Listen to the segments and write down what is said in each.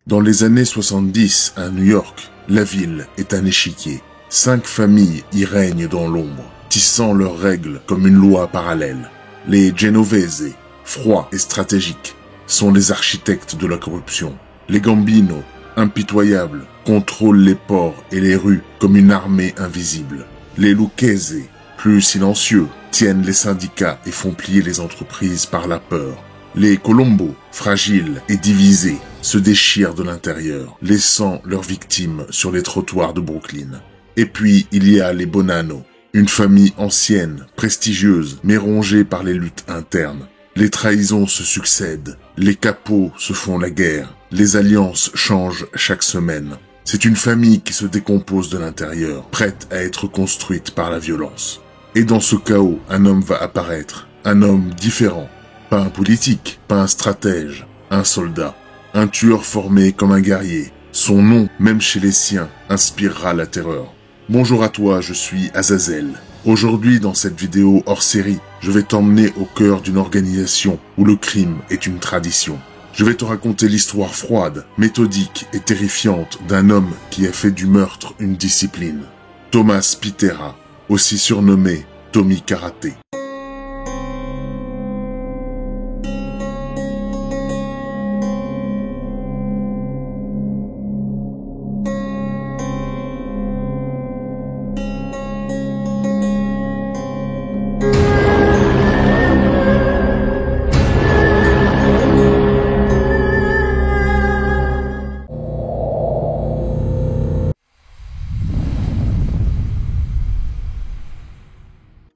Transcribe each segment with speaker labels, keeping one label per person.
Speaker 1: Dans les années 70, à New York, la ville est un échiquier. 5 familles y règnent dans l'ombre, tissant leurs règles comme une loi parallèle. Les Genovese, froids et stratégiques, sont les architectes de la corruption. Les Gambino, impitoyables, contrôlent les ports et les rues comme une armée invisible. Les Lucchese, plus silencieux, tiennent les syndicats et font plier les entreprises par la peur. Les Colombo, fragiles et divisés, se déchirent de l'intérieur, laissant leurs victimes sur les trottoirs de Brooklyn. Et puis, il y a les Bonanno, une famille ancienne, prestigieuse, mais rongée par les luttes internes. Les trahisons se succèdent, les capots se font la guerre, les alliances changent chaque semaine. C'est une famille qui se décompose de l'intérieur, prête à être construite par la violence. Et dans ce chaos, un homme va apparaître, un homme différent. Pas un politique, pas un stratège, un soldat, un tueur formé comme un guerrier. Son nom, même chez les siens, inspirera la terreur. Bonjour à toi, je suis Azazel. Aujourd'hui, dans cette vidéo hors série, je vais t'emmener au cœur d'une organisation où le crime est une tradition. Je vais te raconter l'histoire froide, méthodique et terrifiante d'un homme qui a fait du meurtre une discipline. Thomas Pitera, aussi surnommé Tommy Karaté.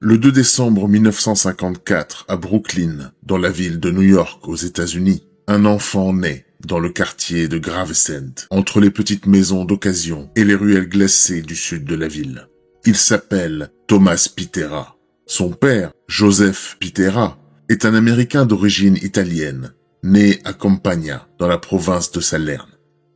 Speaker 1: Le 2 décembre 1954, à Brooklyn, dans la ville de New York aux États-Unis, un enfant naît dans le quartier de Gravesend, entre les petites maisons d'occasion et les ruelles glacées du sud de la ville. Il s'appelle Thomas Pitera. Son père, Joseph Pitera, est un Américain d'origine italienne, né à Campagna, dans la province de Salerne.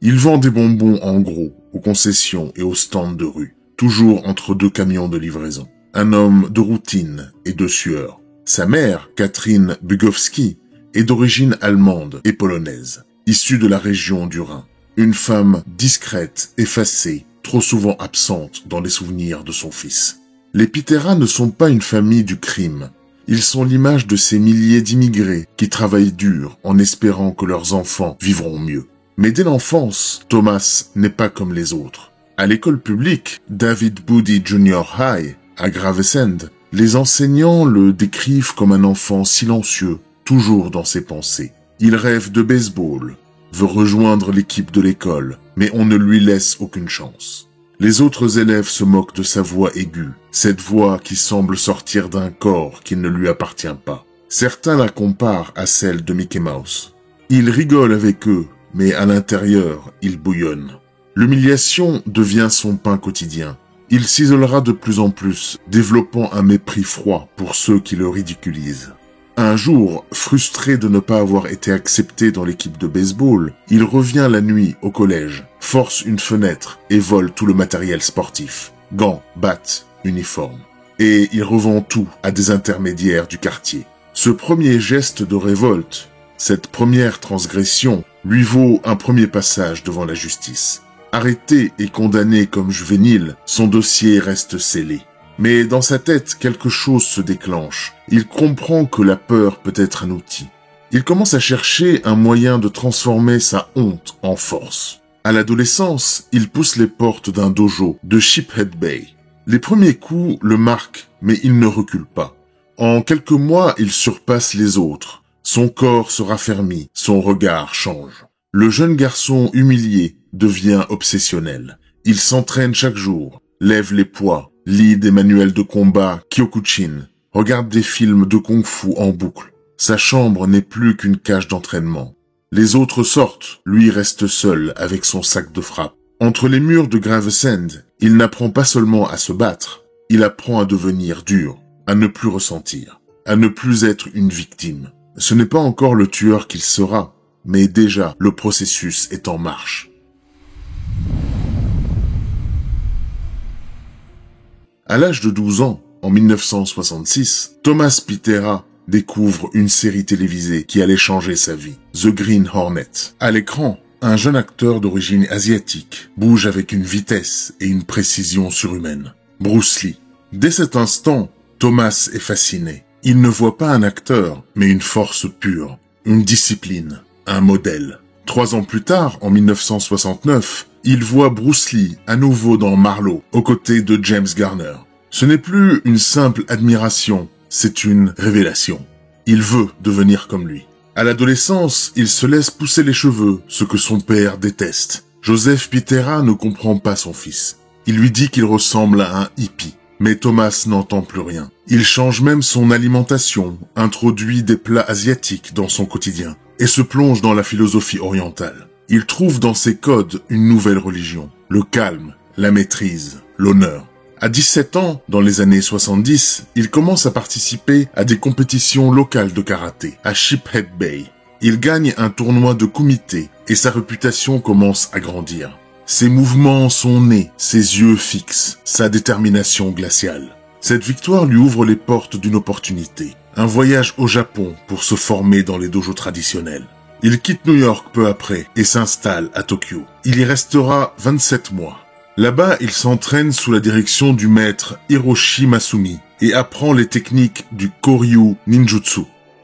Speaker 1: Il vend des bonbons en gros, aux concessions et aux stands de rue, toujours entre 2 camions de livraison. Un homme de routine et de sueur. Sa mère, Catherine Bugowski, est d'origine allemande et polonaise, issue de la région du Rhin. Une femme discrète, effacée, trop souvent absente dans les souvenirs de son fils. Les Pitera ne sont pas une famille du crime. Ils sont l'image de ces milliers d'immigrés qui travaillent dur en espérant que leurs enfants vivront mieux. Mais dès l'enfance, Thomas n'est pas comme les autres. À l'école publique, David Boody Junior High, à Gravesend, les enseignants le décrivent comme un enfant silencieux, toujours dans ses pensées. Il rêve de baseball, veut rejoindre l'équipe de l'école, mais on ne lui laisse aucune chance. Les autres élèves se moquent de sa voix aiguë, cette voix qui semble sortir d'un corps qui ne lui appartient pas. Certains la comparent à celle de Mickey Mouse. Il rigole avec eux, mais à l'intérieur, il bouillonne. L'humiliation devient son pain quotidien. Il s'isolera de plus en plus, développant un mépris froid pour ceux qui le ridiculisent. Un jour, frustré de ne pas avoir été accepté dans l'équipe de baseball, il revient la nuit au collège, force une fenêtre et vole tout le matériel sportif. Gants, battes, uniformes. Et il revend tout à des intermédiaires du quartier. Ce premier geste de révolte, cette première transgression, lui vaut un premier passage devant la justice. Arrêté et condamné comme juvénile, son dossier reste scellé. Mais dans sa tête, quelque chose se déclenche. Il comprend que la peur peut être un outil. Il commence à chercher un moyen de transformer sa honte en force. À l'adolescence, il pousse les portes d'un dojo de Sheephead Bay. Les premiers coups le marquent, mais il ne recule pas. En quelques mois, il surpasse les autres. Son corps se raffermit, son regard change. Le jeune garçon humilié devient obsessionnel. Il s'entraîne chaque jour, lève les poids, lit des manuels de combat Kyokushin, regarde des films de kung-fu en boucle. Sa chambre n'est plus qu'une cage d'entraînement. Les autres sortent, lui reste seul avec son sac de frappe. Entre les murs de Gravesend, il n'apprend pas seulement à se battre, il apprend à devenir dur, à ne plus ressentir, à ne plus être une victime. Ce n'est pas encore le tueur qu'il sera, mais déjà le processus est en marche. À l'âge de 12 ans, en 1966, Thomas Pitera découvre une série télévisée qui allait changer sa vie, The Green Hornet. À l'écran, un jeune acteur d'origine asiatique bouge avec une vitesse et une précision surhumaine. Bruce Lee. Dès cet instant, Thomas est fasciné. Il ne voit pas un acteur, mais une force pure, une discipline, un modèle. 3 ans plus tard, en 1969, il voit Bruce Lee à nouveau dans Marlowe, aux côtés de James Garner. Ce n'est plus une simple admiration, c'est une révélation. Il veut devenir comme lui. À l'adolescence, il se laisse pousser les cheveux, ce que son père déteste. Joseph Pitera ne comprend pas son fils. Il lui dit qu'il ressemble à un hippie. Mais Thomas n'entend plus rien. Il change même son alimentation, introduit des plats asiatiques dans son quotidien, et se plonge dans la philosophie orientale. Il trouve dans ses codes une nouvelle religion, le calme, la maîtrise, l'honneur. À 17 ans, dans les années 70, il commence à participer à des compétitions locales de karaté, à Sheephead Bay. Il gagne un tournoi de kumité, et sa réputation commence à grandir. Ses mouvements sont nés, ses yeux fixes, sa détermination glaciale. Cette victoire lui ouvre les portes d'une opportunité. Un voyage au Japon pour se former dans les dojos traditionnels. Il quitte New York peu après et s'installe à Tokyo. Il y restera 27 mois. Là-bas, il s'entraîne sous la direction du maître Hiroshi Masumi et apprend les techniques du Koryu Ninjutsu.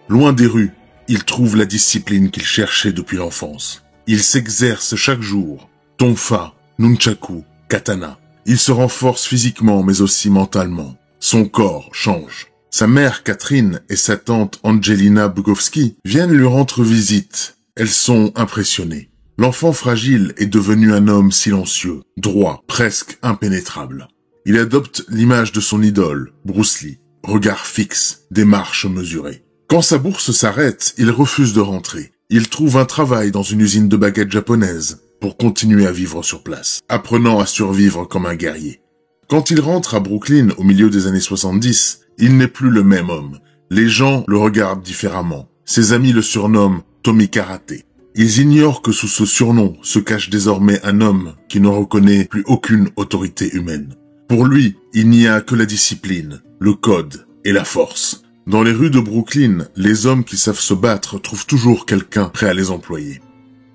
Speaker 1: Loin des rues, il trouve la discipline qu'il cherchait depuis l'enfance. Il s'exerce chaque jour. Tonfa, nunchaku, katana. Il se renforce physiquement mais aussi mentalement. Son corps change. Sa mère Catherine et sa tante Angelina Bukowski viennent lui rendre visite. Elles sont impressionnées. L'enfant fragile est devenu un homme silencieux, droit, presque impénétrable. Il adopte l'image de son idole, Bruce Lee. Regard fixe, démarche mesurée. Quand sa bourse s'arrête, il refuse de rentrer. Il trouve un travail dans une usine de baguettes japonaise pour continuer à vivre sur place, apprenant à survivre comme un guerrier. Quand il rentre à Brooklyn au milieu des années 70, il n'est plus le même homme. Les gens le regardent différemment. Ses amis le surnomment Tommy Karaté. Ils ignorent que sous ce surnom se cache désormais un homme qui ne reconnaît plus aucune autorité humaine. Pour lui, il n'y a que la discipline, le code et la force. Dans les rues de Brooklyn, les hommes qui savent se battre trouvent toujours quelqu'un prêt à les employer.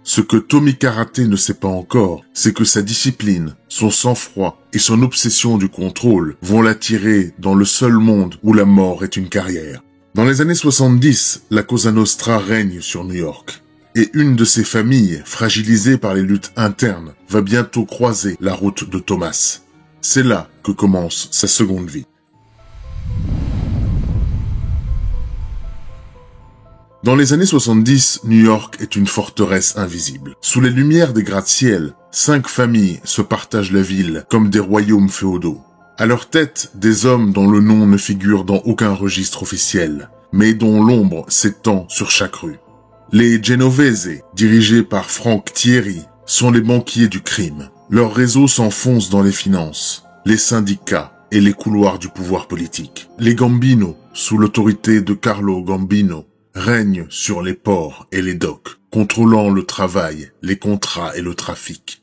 Speaker 1: Ce que Tommy Karaté ne sait pas encore, c'est que sa discipline, son sang-froid et son obsession du contrôle vont l'attirer dans le seul monde où la mort est une carrière. Dans les années 70, la Cosa Nostra règne sur New York. Et une de ses familles, fragilisée par les luttes internes, va bientôt croiser la route de Thomas. C'est là que commence sa seconde vie. Dans les années 70, New York est une forteresse invisible. Sous les lumières des gratte-ciel, 5 familles se partagent la ville comme des royaumes féodaux. À leur tête, des hommes dont le nom ne figure dans aucun registre officiel, mais dont l'ombre s'étend sur chaque rue. Les Genovese, dirigés par Frank Thierry, sont les banquiers du crime. Leur réseau s'enfonce dans les finances, les syndicats et les couloirs du pouvoir politique. Les Gambino, sous l'autorité de Carlo Gambino, règnent sur les ports et les docks, contrôlant le travail, les contrats et le trafic.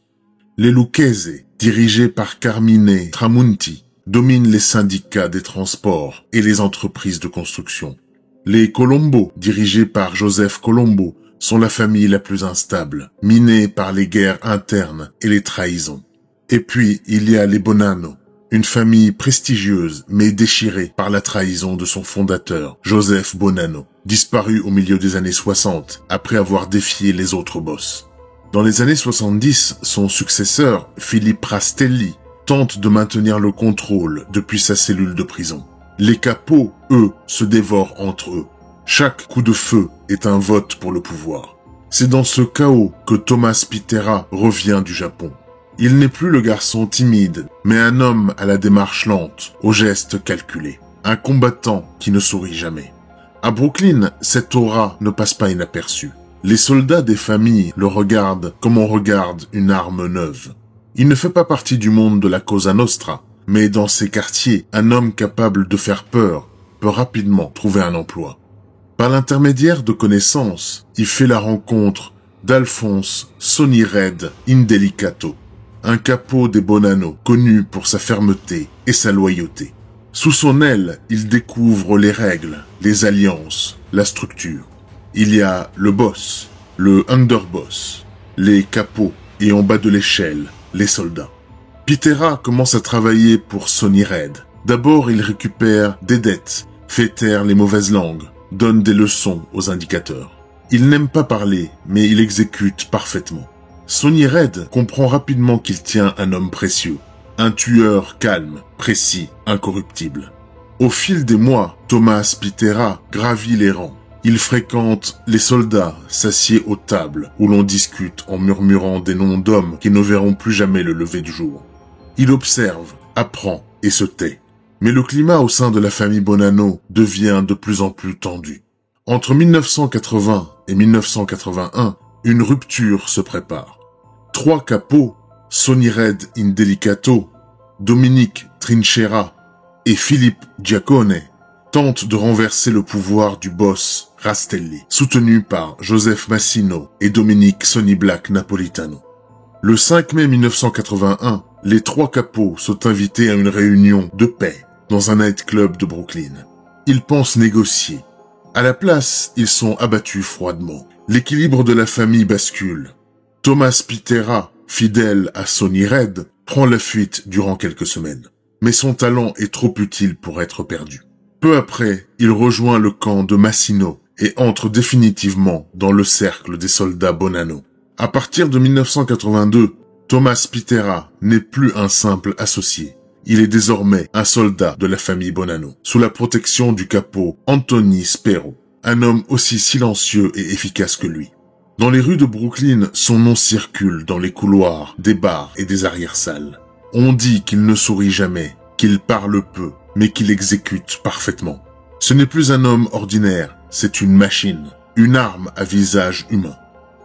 Speaker 1: Les Lucchese, dirigés par Carmine Tramunti, dominent les syndicats des transports et les entreprises de construction. Les Colombo, dirigés par Joseph Colombo, sont la famille la plus instable, minée par les guerres internes et les trahisons. Et puis, il y a les Bonanno, une famille prestigieuse mais déchirée par la trahison de son fondateur, Joseph Bonanno, disparu au milieu des années 60 après avoir défié les autres boss. Dans les années 70, son successeur, Philippe Rastelli, tente de maintenir le contrôle depuis sa cellule de prison. Les capots, eux, se dévorent entre eux. Chaque coup de feu est un vote pour le pouvoir. C'est dans ce chaos que Thomas Pitera revient du Japon. Il n'est plus le garçon timide, mais un homme à la démarche lente, aux gestes calculés. Un combattant qui ne sourit jamais. À Brooklyn, cette aura ne passe pas inaperçue. Les soldats des familles le regardent comme on regarde une arme neuve. Il ne fait pas partie du monde de la Cosa Nostra, mais dans ces quartiers, un homme capable de faire peur peut rapidement trouver un emploi. Par l'intermédiaire de connaissances, il fait la rencontre d'Alphonse Sonny Red Indelicato, un capot des Bonanno connu pour sa fermeté et sa loyauté. Sous son aile, il découvre les règles, les alliances, la structure. Il y a le boss, le underboss, les capots, et en bas de l'échelle, les soldats. Pitera commence à travailler pour Sonny Red. D'abord, il récupère des dettes, fait taire les mauvaises langues, donne des leçons aux indicateurs. Il n'aime pas parler, mais il exécute parfaitement. Sonny Red comprend rapidement qu'il tient un homme précieux, un tueur calme, précis, incorruptible. Au fil des mois, Thomas Pitera gravit les rangs. Il fréquente les soldats, s'assied aux tables où l'on discute en murmurant des noms d'hommes qui ne verront plus jamais le lever du jour. Il observe, apprend et se tait. Mais le climat au sein de la famille Bonanno devient de plus en plus tendu. Entre 1980 et 1981, une rupture se prépare. 3 capots, Sonny Red Indelicato, Dominique Trinchera et Philippe Giacone, tentent de renverser le pouvoir du boss Rastelli, soutenu par Joseph Massino et Dominique Sonny Black Napolitano. Le 5 mai 1981, les 3 capots sont invités à une réunion de paix dans un nightclub de Brooklyn. Ils pensent négocier. À la place, ils sont abattus froidement. L'équilibre de la famille bascule. Thomas Pitera, fidèle à Sonny Red, prend la fuite durant quelques semaines. Mais son talent est trop utile pour être perdu. Peu après, il rejoint le camp de Massino et entre définitivement dans le cercle des soldats Bonanno. À partir de 1982, Thomas Pitera n'est plus un simple associé. Il est désormais un soldat de la famille Bonanno, sous la protection du capot Anthony Spero, un homme aussi silencieux et efficace que lui. Dans les rues de Brooklyn, son nom circule dans les couloirs, des bars et des arrière-salles. On dit qu'il ne sourit jamais, qu'il parle peu, mais qu'il exécute parfaitement. Ce n'est plus un homme ordinaire, c'est une machine, une arme à visage humain.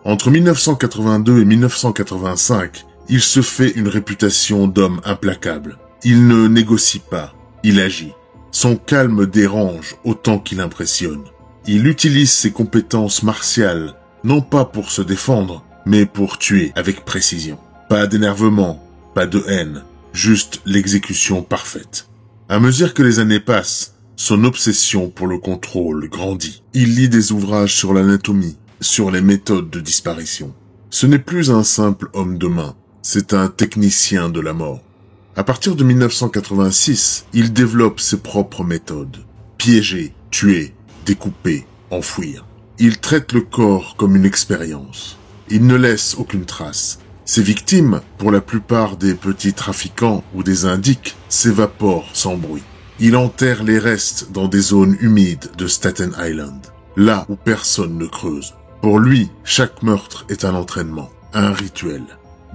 Speaker 1: Entre 1982 et 1985, il se fait une réputation d'homme implacable. Il ne négocie pas, il agit. Son calme dérange autant qu'il impressionne. Il utilise ses compétences martiales, non pas pour se défendre, mais pour tuer avec précision. Pas d'énervement, pas de haine, juste l'exécution parfaite. À mesure que les années passent, son obsession pour le contrôle grandit. Il lit des ouvrages sur l'anatomie, sur les méthodes de disparition. Ce n'est plus un simple homme de main, c'est un technicien de la mort. À partir de 1986, il développe ses propres méthodes. Piéger, tuer, découper, enfouir. Il traite le corps comme une expérience. Il ne laisse aucune trace. Ses victimes, pour la plupart des petits trafiquants ou des indiques, s'évaporent sans bruit. Il enterre les restes dans des zones humides de Staten Island, là où personne ne creuse. Pour lui, chaque meurtre est un entraînement, un rituel.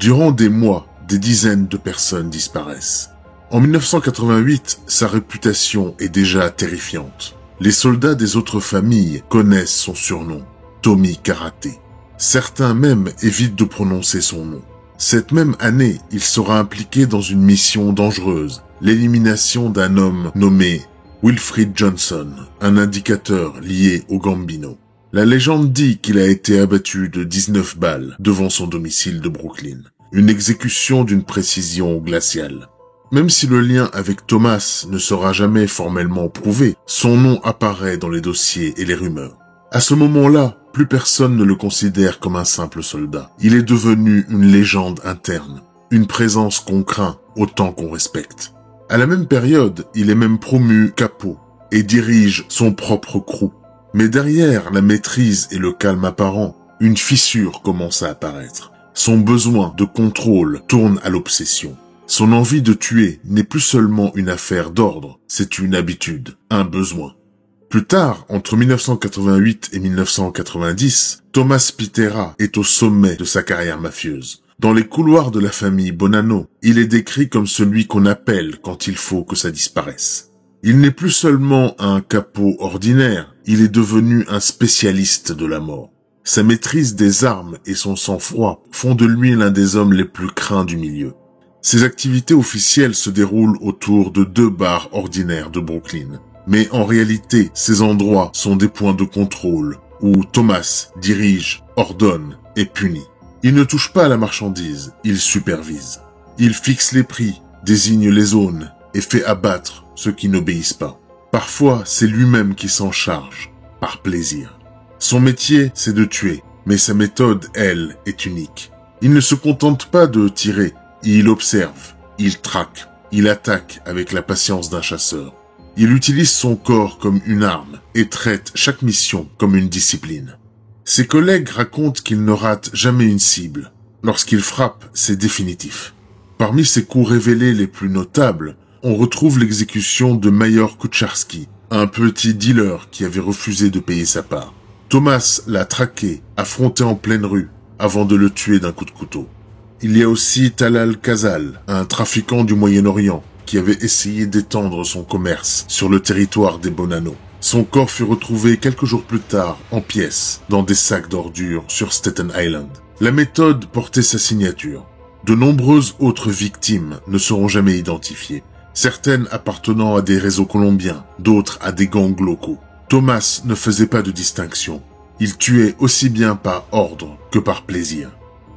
Speaker 1: Durant des mois, des dizaines de personnes disparaissent. En 1988, sa réputation est déjà terrifiante. Les soldats des autres familles connaissent son surnom, Tommy Karaté. Certains même évitent de prononcer son nom. Cette même année, il sera impliqué dans une mission dangereuse, l'élimination d'un homme nommé Wilfred Johnson, un indicateur lié au Gambino. La légende dit qu'il a été abattu de 19 balles devant son domicile de Brooklyn. Une exécution d'une précision glaciale. Même si le lien avec Thomas ne sera jamais formellement prouvé, son nom apparaît dans les dossiers et les rumeurs. À ce moment-là, plus personne ne le considère comme un simple soldat. Il est devenu une légende interne, une présence qu'on craint autant qu'on respecte. À la même période, il est même promu capot et dirige son propre crew. Mais derrière la maîtrise et le calme apparent, une fissure commence à apparaître. Son besoin de contrôle tourne à l'obsession. Son envie de tuer n'est plus seulement une affaire d'ordre, c'est une habitude, un besoin. Plus tard, entre 1988 et 1990, Thomas Pitera est au sommet de sa carrière mafieuse. Dans les couloirs de la famille Bonanno, il est décrit comme celui qu'on appelle quand il faut que ça disparaisse. Il n'est plus seulement un capot ordinaire, il est devenu un spécialiste de la mort. Sa maîtrise des armes et son sang-froid font de lui l'un des hommes les plus craints du milieu. Ses activités officielles se déroulent autour de 2 bars ordinaires de Brooklyn. Mais en réalité, ces endroits sont des points de contrôle où Thomas dirige, ordonne et punit. Il ne touche pas à la marchandise, il supervise. Il fixe les prix, désigne les zones et fait abattre ceux qui n'obéissent pas. Parfois, c'est lui-même qui s'en charge, par plaisir. Son métier, c'est de tuer, Mais sa méthode, elle, est unique. Il ne se contente pas de tirer, il observe, il traque, il attaque avec la patience d'un chasseur. Il utilise son corps comme une arme et traite chaque mission comme une discipline. Ses collègues racontent qu'il ne rate jamais une cible. Lorsqu'il frappe, c'est définitif. Parmi ses coups révélés les plus notables, on retrouve l'exécution de Major Kucharski, un petit dealer qui avait refusé de payer sa part. Thomas l'a traqué, affronté en pleine rue, avant de le tuer d'un coup de couteau. Il y a aussi Talal Kazal, un trafiquant du Moyen-Orient, qui avait essayé d'étendre son commerce sur le territoire des Bonanno. Son corps fut retrouvé quelques jours plus tard, en pièces, dans des sacs d'ordures sur Staten Island. La méthode portait sa signature. De nombreuses autres victimes ne seront jamais identifiées. Certaines appartenant à des réseaux colombiens, d'autres à des gangs locaux. Thomas ne faisait pas de distinction. Il tuait aussi bien par ordre que par plaisir.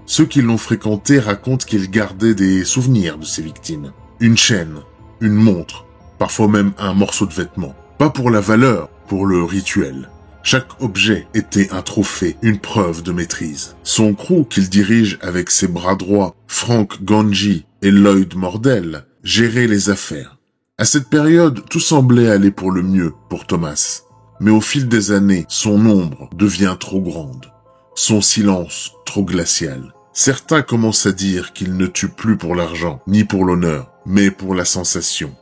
Speaker 1: Ceux qui l'ont fréquenté racontent qu'il gardait des souvenirs de ses victimes. Une chaîne, une montre, parfois même un morceau de vêtement. Pas pour la valeur, pour le rituel. Chaque objet était un trophée, une preuve de maîtrise. Son crew qu'il dirige avec ses bras droits, Frank Ganji et Lloyd Mordell, gérait les affaires. À cette période, tout semblait aller pour le mieux pour Thomas. Mais au fil des années, son ombre devient trop grande. Son silence trop glacial. Certains commencent à dire qu'il ne tue plus pour l'argent, ni pour l'honneur, mais pour la sensation.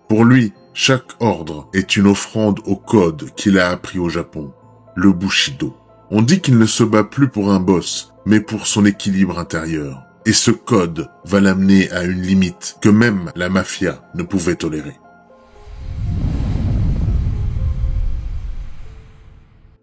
Speaker 1: Pour lui, chaque ordre est une offrande au code qu'il a appris au Japon, le Bushido. On dit qu'il ne se bat plus pour un boss, mais pour son équilibre intérieur. Et ce code va l'amener à une limite que même la mafia ne pouvait tolérer.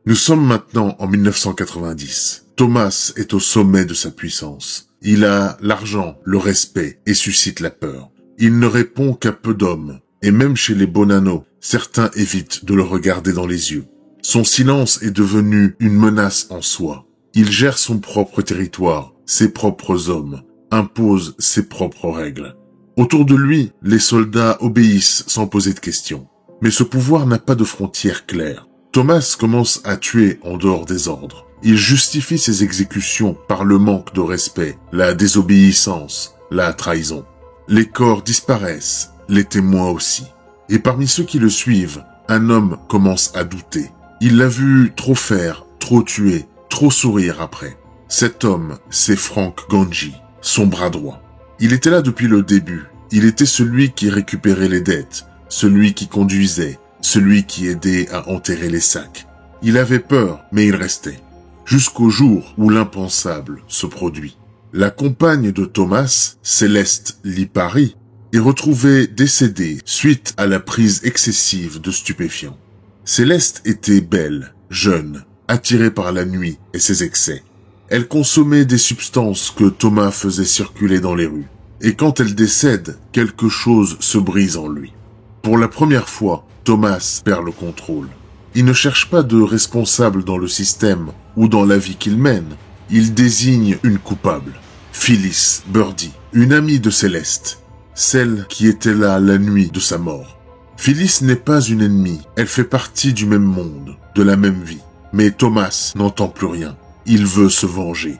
Speaker 1: Nous sommes maintenant en 1990. Thomas est au sommet de sa puissance. Il a l'argent, le respect et suscite la peur. Il ne répond qu'à peu d'hommes. Et même chez les Bonanno, certains évitent de le regarder dans les yeux. Son silence est devenu une menace en soi. Il gère son propre territoire, ses propres hommes, impose ses propres règles. Autour de lui, les soldats obéissent sans poser de questions. Mais ce pouvoir n'a pas de frontières claires. Thomas commence à tuer en dehors des ordres. Il justifie ses exécutions par le manque de respect, la désobéissance, la trahison. Les corps disparaissent, les témoins aussi. Et parmi ceux qui le suivent, un homme commence à douter. Il l'a vu trop faire, trop tuer, trop sourire après. Cet homme, c'est Frank Ganji, son bras droit. Il était là depuis le début. Il était celui qui récupérait les dettes, celui qui conduisait, celui qui aidait à enterrer les sacs. Il avait peur, mais il restait. Jusqu'au jour où l'impensable se produit. La compagne de Thomas, Céleste Lipari, est retrouvée décédée suite à la prise excessive de stupéfiants. Céleste était belle, jeune, attirée par la nuit et ses excès. Elle consommait des substances que Thomas faisait circuler dans les rues. Et quand elle décède, quelque chose se brise en lui. Pour la première fois, Thomas perd le contrôle. Il ne cherche pas de responsable dans le système ou dans la vie qu'il mène. Il désigne une coupable. Phyllis Birdie, une amie de Céleste. Celle qui était là la nuit de sa mort. Phyllis n'est pas une ennemie. Elle fait partie du même monde, de la même vie. Mais Thomas n'entend plus rien. Il veut se venger.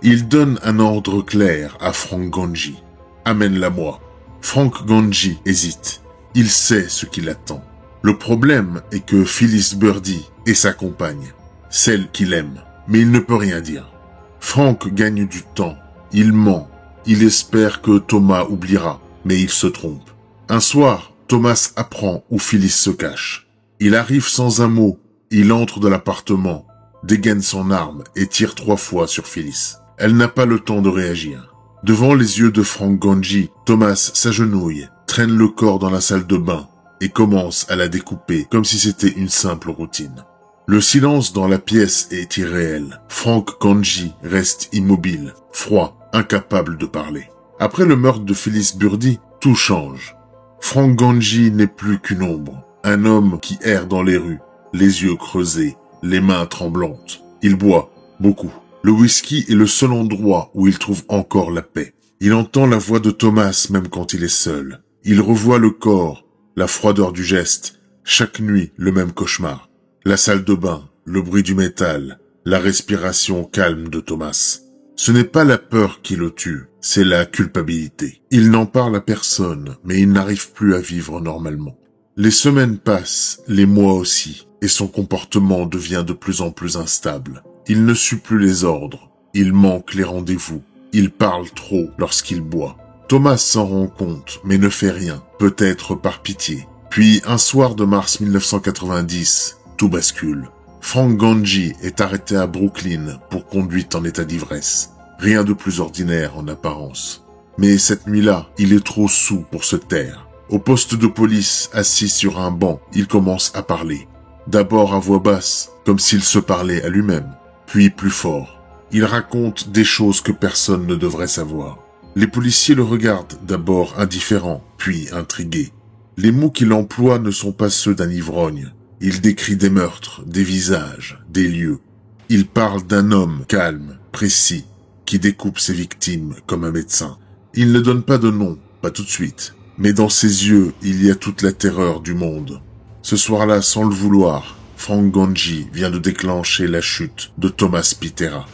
Speaker 1: Il donne un ordre clair à Frank Ganji. Amène-la-moi. Frank Ganji hésite. Il sait ce qui l'attend. Le problème est que Phyllis Birdie est sa compagne, celle qu'il aime, mais il ne peut rien dire. Frank gagne du temps, il ment, il espère que Thomas oubliera, mais il se trompe. Un soir, Thomas apprend où Phyllis se cache. Il arrive sans un mot, il entre dans l'appartement, dégaine son arme et tire 3 fois sur Phyllis. Elle n'a pas le temps de réagir. Devant les yeux de Frank Ganji, Thomas s'agenouille, traîne le corps dans la salle de bain et commence à la découper comme si c'était une simple routine. Le silence dans la pièce est irréel. Frank Ganji reste immobile, froid, incapable de parler. Après le meurtre de Phyllis Birdie, tout change. Frank Ganji n'est plus qu'une ombre, un homme qui erre dans les rues, les yeux creusés, les mains tremblantes. Il boit, beaucoup. Le whisky est le seul endroit où il trouve encore la paix. Il entend la voix de Thomas même quand il est seul. Il revoit le corps, la froideur du geste, chaque nuit le même cauchemar. La salle de bain, le bruit du métal, la respiration calme de Thomas. Ce n'est pas la peur qui le tue, c'est la culpabilité. Il n'en parle à personne, mais il n'arrive plus à vivre normalement. Les semaines passent, les mois aussi, et son comportement devient de plus en plus instable. Il ne suit plus les ordres, il manque les rendez-vous, il parle trop lorsqu'il boit. Thomas s'en rend compte, mais ne fait rien, peut-être par pitié. Puis, un soir de mars 1990, tout bascule. Frank Ganji est arrêté à Brooklyn pour conduite en état d'ivresse. Rien de plus ordinaire en apparence. Mais cette nuit-là, il est trop saoul pour se taire. Au poste de police, assis sur un banc, il commence à parler. D'abord à voix basse, comme s'il se parlait à lui-même, puis plus fort. Il raconte des choses que personne ne devrait savoir. Les policiers le regardent d'abord indifférent, puis intrigué. Les mots qu'il emploie ne sont pas ceux d'un ivrogne. Il décrit des meurtres, des visages, des lieux. Il parle d'un homme calme, précis, qui découpe ses victimes comme un médecin. Il ne donne pas de nom, pas tout de suite. Mais dans ses yeux, il y a toute la terreur du monde. Ce soir-là, sans le vouloir, Frank Ganji vient de déclencher la chute de Thomas Pitera.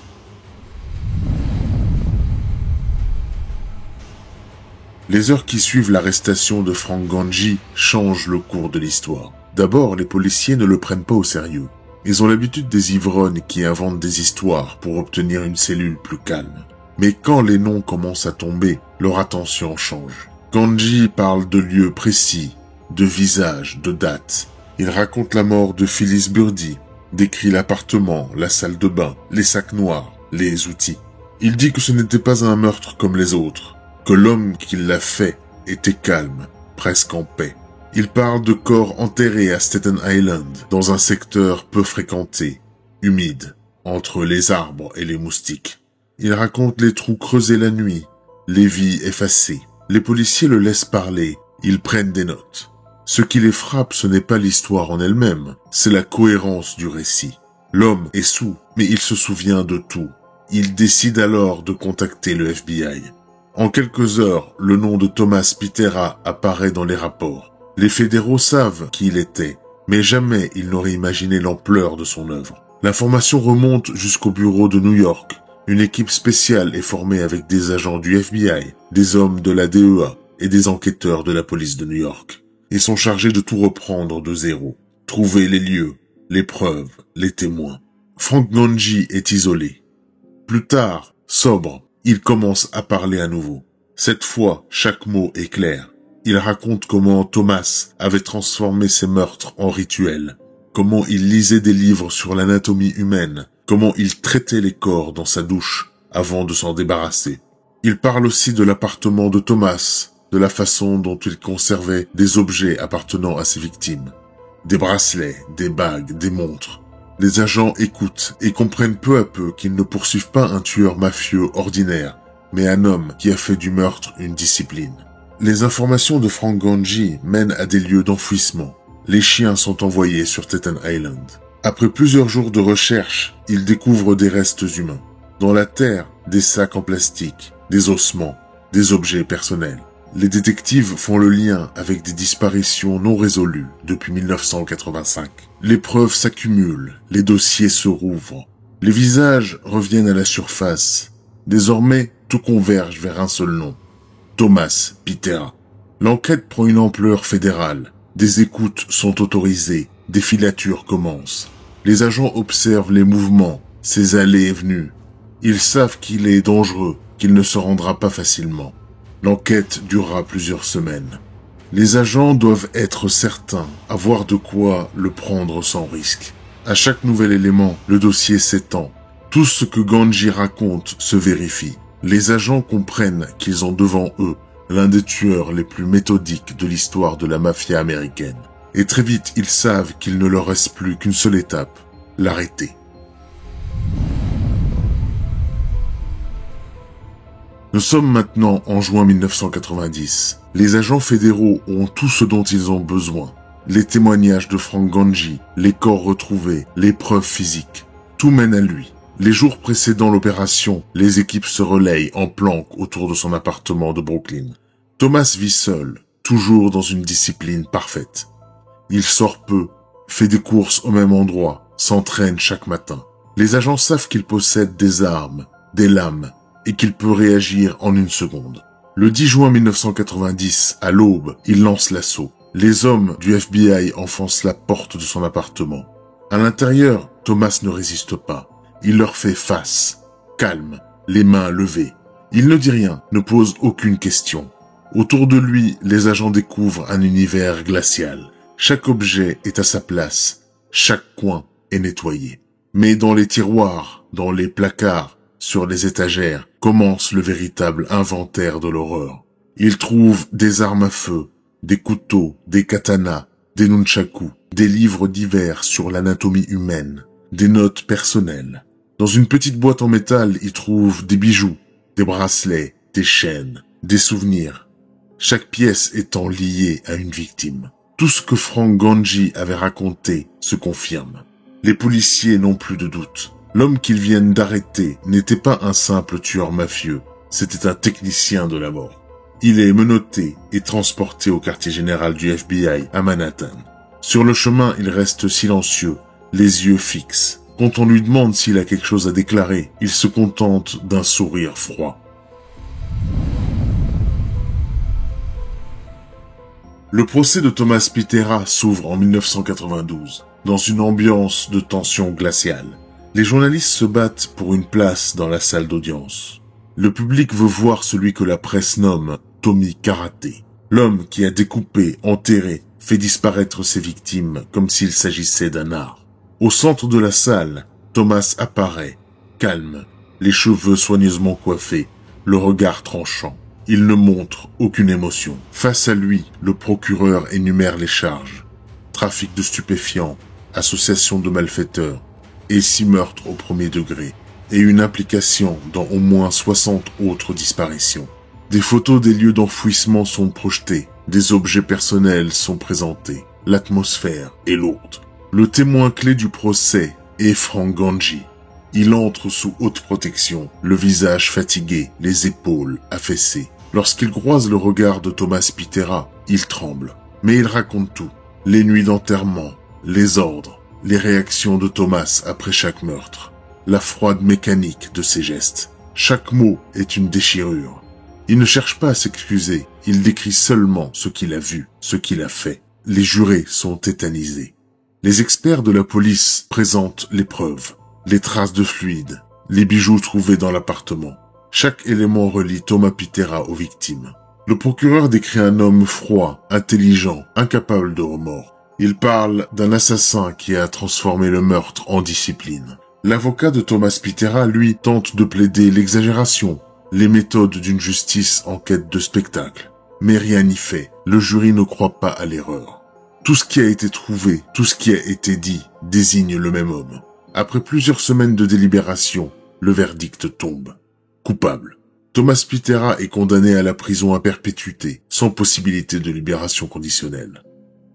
Speaker 1: Les heures qui suivent l'arrestation de Frank Ganji changent le cours de l'histoire. D'abord, les policiers ne le prennent pas au sérieux. Ils ont l'habitude des ivrognes qui inventent des histoires pour obtenir une cellule plus calme. Mais quand les noms commencent à tomber, leur attention change. Ganji parle de lieux précis, de visages, de dates. Il raconte la mort de Phyllis Birdie, décrit l'appartement, la salle de bain, les sacs noirs, les outils. Il dit que ce n'était pas un meurtre comme les autres, que l'homme qui l'a fait était calme, presque en paix. Il parle de corps enterrés à Staten Island, dans un secteur peu fréquenté, humide, entre les arbres et les moustiques. Il raconte les trous creusés la nuit, les vies effacées. Les policiers le laissent parler, ils prennent des notes. Ce qui les frappe, ce n'est pas l'histoire en elle-même, c'est la cohérence du récit. L'homme est saoul, mais il se souvient de tout. Il décide alors de contacter le FBI. En quelques heures, le nom de Thomas Pitera apparaît dans les rapports. Les fédéraux savent qui il était, mais jamais ils n'auraient imaginé l'ampleur de son œuvre. L'information remonte jusqu'au bureau de New York. Une équipe spéciale est formée avec des agents du FBI, des hommes de la DEA et des enquêteurs de la police de New York. Ils sont chargés de tout reprendre de zéro. Trouver les lieux, les preuves, les témoins. Frank Ganji est isolé. Plus tard, sobre, il commence à parler à nouveau. Cette fois, chaque mot est clair. Il raconte comment Thomas avait transformé ses meurtres en rituels, comment il lisait des livres sur l'anatomie humaine, comment il traitait les corps dans sa douche avant de s'en débarrasser. Il parle aussi de l'appartement de Thomas, de la façon dont il conservait des objets appartenant à ses victimes. Des bracelets, des bagues, des montres. Les agents écoutent et comprennent peu à peu qu'ils ne poursuivent pas un tueur mafieux ordinaire, mais un homme qui a fait du meurtre une discipline. Les informations de Frank Ganji mènent à des lieux d'enfouissement. Les chiens sont envoyés sur Staten Island. Après plusieurs jours de recherche, ils découvrent des restes humains. Dans la terre, des sacs en plastique, des ossements, des objets personnels. Les détectives font le lien avec des disparitions non résolues depuis 1985. Les preuves s'accumulent, les dossiers se rouvrent. Les visages reviennent à la surface. Désormais, tout converge vers un seul nom. Thomas Pitera. L'enquête prend une ampleur fédérale. Des écoutes sont autorisées, des filatures commencent. Les agents observent les mouvements, ses allées et venues. Ils savent qu'il est dangereux, qu'il ne se rendra pas facilement. L'enquête durera plusieurs semaines. Les agents doivent être certains, avoir de quoi le prendre sans risque. À chaque nouvel élément, le dossier s'étend. Tout ce que Ganji raconte se vérifie. Les agents comprennent qu'ils ont devant eux l'un des tueurs les plus méthodiques de l'histoire de la mafia américaine. Et très vite, ils savent qu'il ne leur reste plus qu'une seule étape, l'arrêter. Nous sommes maintenant en juin 1990. Les agents fédéraux ont tout ce dont ils ont besoin. Les témoignages de Frank Ganji, les corps retrouvés, les preuves physiques. Tout mène à lui. Les jours précédant l'opération, les équipes se relayent en planque autour de son appartement de Brooklyn. Thomas vit seul, toujours dans une discipline parfaite. Il sort peu, fait des courses au même endroit, s'entraîne chaque matin. Les agents savent qu'il possède des armes, des lames, et qu'il peut réagir en une seconde. Le 10 juin 1990, à l'aube, il lance l'assaut. Les hommes du FBI enfoncent la porte de son appartement. À l'intérieur, Thomas ne résiste pas. Il leur fait face, calme, les mains levées. Il ne dit rien, ne pose aucune question. Autour de lui, les agents découvrent un univers glacial. Chaque objet est à sa place, chaque coin est nettoyé. Mais dans les tiroirs, dans les placards, sur les étagères, commence le véritable inventaire de l'horreur. Ils trouvent des armes à feu, des couteaux, des katanas, des nunchakus, des livres divers sur l'anatomie humaine, des notes personnelles. Dans une petite boîte en métal, ils trouvent des bijoux, des bracelets, des chaînes, des souvenirs. Chaque pièce étant liée à une victime. Tout ce que Frank Ganji avait raconté se confirme. Les policiers n'ont plus de doute. L'homme qu'ils viennent d'arrêter n'était pas un simple tueur mafieux, c'était un technicien de la mort. Il est menotté et transporté au quartier général du FBI à Manhattan. Sur le chemin, il reste silencieux, les yeux fixes. Quand on lui demande s'il a quelque chose à déclarer, il se contente d'un sourire froid. Le procès de Thomas Piterra s'ouvre en 1992, dans une ambiance de tension glaciale. Les journalistes se battent pour une place dans la salle d'audience. Le public veut voir celui que la presse nomme Tommy Karaté, l'homme qui a découpé, enterré, fait disparaître ses victimes comme s'il s'agissait d'un art. Au centre de la salle, Thomas apparaît, calme, les cheveux soigneusement coiffés, le regard tranchant. Il ne montre aucune émotion. Face à lui, le procureur énumère les charges. Trafic de stupéfiants, association de malfaiteurs, et 6 meurtres au premier degré, et une implication dans au moins 60 autres disparitions. Des photos des lieux d'enfouissement sont projetées, des objets personnels sont présentés, l'atmosphère est lourde. Le témoin clé du procès est Frank Ganji. Il entre sous haute protection, le visage fatigué, les épaules affaissées. Lorsqu'il croise le regard de Thomas Piterra, il tremble. Mais il raconte tout. Les nuits d'enterrement, les ordres, les réactions de Thomas après chaque meurtre, la froide mécanique de ses gestes. Chaque mot est une déchirure. Il ne cherche pas à s'excuser, il décrit seulement ce qu'il a vu, ce qu'il a fait. Les jurés sont tétanisés. Les experts de la police présentent les preuves, les traces de fluide, les bijoux trouvés dans l'appartement. Chaque élément relie Thomas Piterra aux victimes. Le procureur décrit un homme froid, intelligent, incapable de remords. Il parle d'un assassin qui a transformé le meurtre en discipline. L'avocat de Thomas Piterra, lui, tente de plaider l'exagération, les méthodes d'une justice en quête de spectacle. Mais rien n'y fait, le jury ne croit pas à l'erreur. Tout ce qui a été trouvé, tout ce qui a été dit, désigne le même homme. Après plusieurs semaines de délibération, le verdict tombe. Coupable. Thomas Piterra est condamné à la prison à perpétuité, sans possibilité de libération conditionnelle.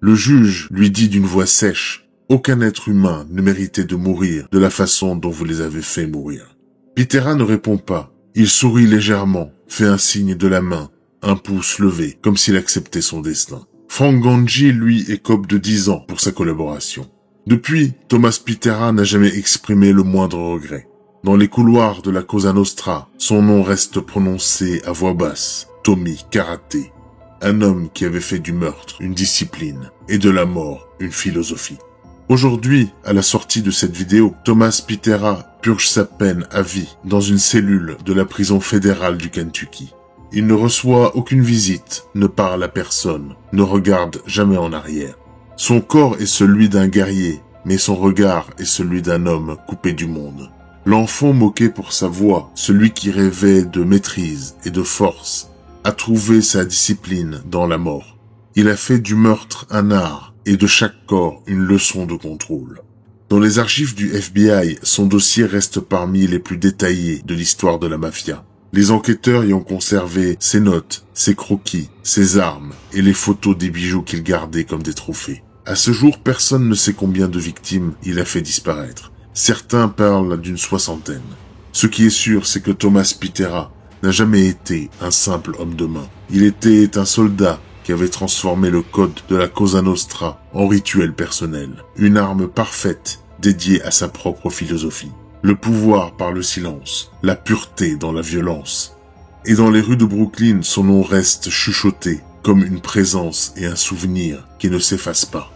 Speaker 1: Le juge lui dit d'une voix sèche, « Aucun être humain ne méritait de mourir de la façon dont vous les avez fait mourir. » Piterra ne répond pas. Il sourit légèrement, fait un signe de la main, un pouce levé, comme s'il acceptait son destin. Frank Ganji, lui, écope de 10 ans pour sa collaboration. Depuis, Thomas Piterra n'a jamais exprimé le moindre regret. Dans les couloirs de la Cosa Nostra, son nom reste prononcé à voix basse, Tommy Karaté. Un homme qui avait fait du meurtre une discipline et de la mort une philosophie. Aujourd'hui, à la sortie de cette vidéo, Thomas Piterra purge sa peine à vie dans une cellule de la prison fédérale du Kentucky. Il ne reçoit aucune visite, ne parle à personne, ne regarde jamais en arrière. Son corps est celui d'un guerrier, mais son regard est celui d'un homme coupé du monde. L'enfant moqué pour sa voix, celui qui rêvait de maîtrise et de force, a trouvé sa discipline dans la mort. Il a fait du meurtre un art et de chaque corps une leçon de contrôle. Dans les archives du FBI, son dossier reste parmi les plus détaillés de l'histoire de la mafia. Les enquêteurs y ont conservé ses notes, ses croquis, ses armes et les photos des bijoux qu'il gardait comme des trophées. À ce jour, personne ne sait combien de victimes il a fait disparaître. Certains parlent d'une 60aine. Ce qui est sûr, c'est que Thomas Piterra n'a jamais été un simple homme de main. Il était un soldat qui avait transformé le code de la Cosa Nostra en rituel personnel. Une arme parfaite dédiée à sa propre philosophie. Le pouvoir par le silence, la pureté dans la violence. Et dans les rues de Brooklyn, son nom reste chuchoté, comme une présence et un souvenir qui ne s'effacent pas.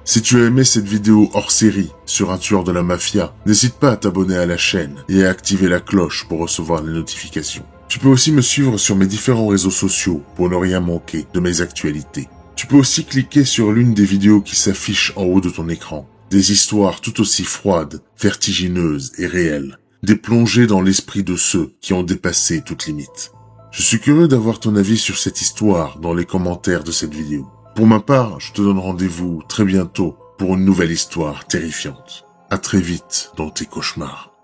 Speaker 1: Si tu as aimé cette vidéo hors série sur un tueur de la mafia, n'hésite pas à t'abonner à la chaîne et à activer la cloche pour recevoir les notifications. Tu peux aussi me suivre sur mes différents réseaux sociaux pour ne rien manquer de mes actualités. Tu peux aussi cliquer sur l'une des vidéos qui s'affichent en haut de ton écran. Des histoires tout aussi froides, vertigineuses et réelles. Des plongées dans l'esprit de ceux qui ont dépassé toute limite. Je suis curieux d'avoir ton avis sur cette histoire dans les commentaires de cette vidéo. Pour ma part, je te donne rendez-vous très bientôt pour une nouvelle histoire terrifiante. À très vite dans tes cauchemars.